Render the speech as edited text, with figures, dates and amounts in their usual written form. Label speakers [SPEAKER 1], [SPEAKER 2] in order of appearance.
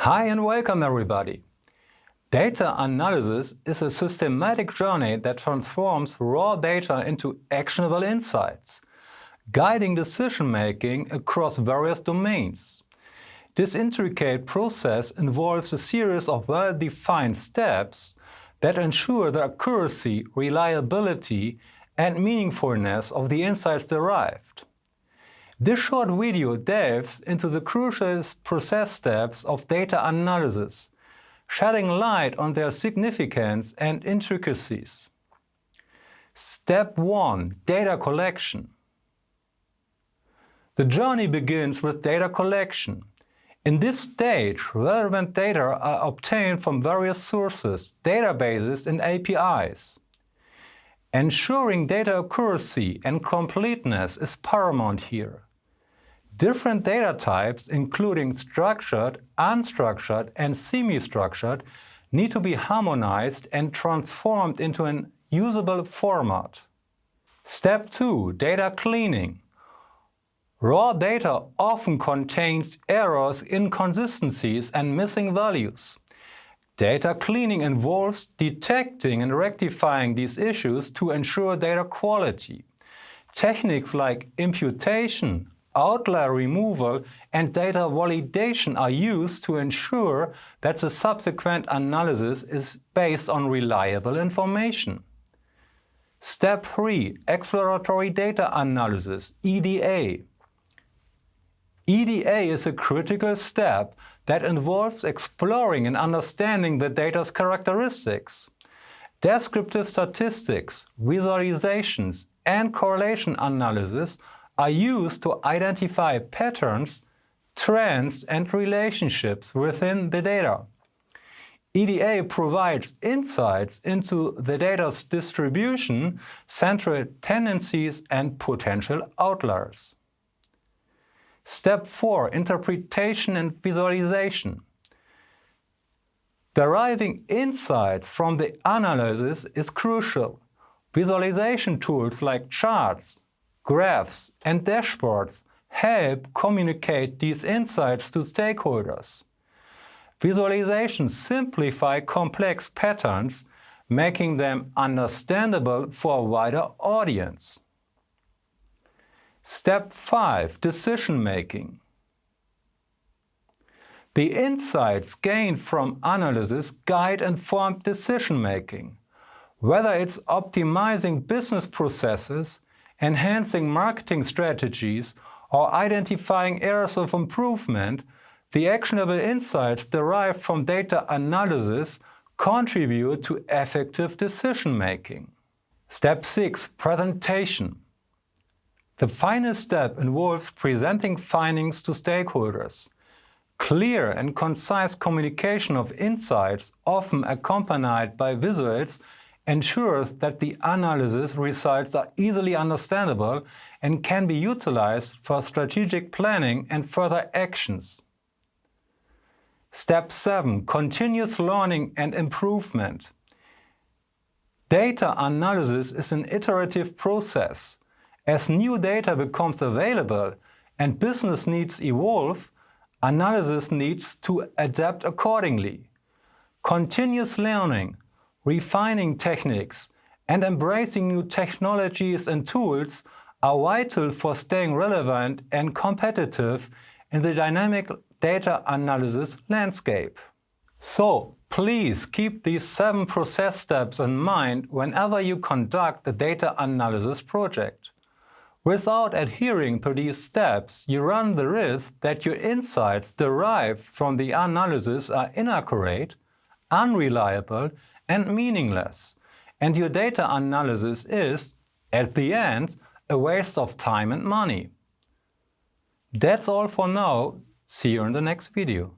[SPEAKER 1] Hi and welcome everybody! Data analysis is a systematic journey that transforms raw data into actionable insights, guiding decision-making across various domains. This intricate process involves a series of well-defined steps that ensure the accuracy, reliability, and meaningfulness of the insights derived. This short video delves into the crucial process steps of data analysis, shedding light on their significance and intricacies. Step 1. Data collection. The journey begins with data collection. In this stage, relevant data are obtained from various sources, databases, and APIs. Ensuring data accuracy and completeness is paramount here. Different data types, including structured, unstructured, and semi-structured, need to be harmonized and transformed into an usable format. Step 2. Data cleaning. Raw data often contains errors, inconsistencies, and missing values. Data cleaning involves detecting and rectifying these issues to ensure data quality. Techniques like imputation, outlier removal, and data validation are used to ensure that the subsequent analysis is based on reliable information. Step 3. Exploratory data analysis, EDA. EDA is a critical step that involves exploring and understanding the data's characteristics. Descriptive statistics, visualizations, and correlation analysis are used to identify patterns, trends, and relationships within the data. EDA provides insights into the data's distribution, central tendencies, and potential outliers. Step 4. Interpretation and visualization. Deriving insights from the analysis is crucial. Visualization tools like charts, graphs, and dashboards help communicate these insights to stakeholders. Visualizations simplify complex patterns, making them understandable for a wider audience. Step 5. Decision-making. The insights gained from analysis guide informed decision-making. Whether it's optimizing business processes, enhancing marketing strategies, or identifying areas of improvement, the actionable insights derived from data analysis contribute to effective decision-making. Step 6. Presentation. The final step involves presenting findings to stakeholders. Clear and concise communication of insights, often accompanied by visuals, ensures that the analysis results are easily understandable and can be utilized for strategic planning and further actions. Step 7. Continuous learning and improvement. Data analysis is an iterative process. As new data becomes available and business needs evolve, analysis needs to adapt accordingly. Continuous learning, refining techniques, and embracing new technologies and tools are vital for staying relevant and competitive in the dynamic data analysis landscape. So, please keep these 7 process steps in mind whenever you conduct a data analysis project. Without adhering to these steps, you run the risk that your insights derived from the analysis are inaccurate, unreliable, and meaningless, and your data analysis is, at the end, a waste of time and money. That's all for now. See you in the next video.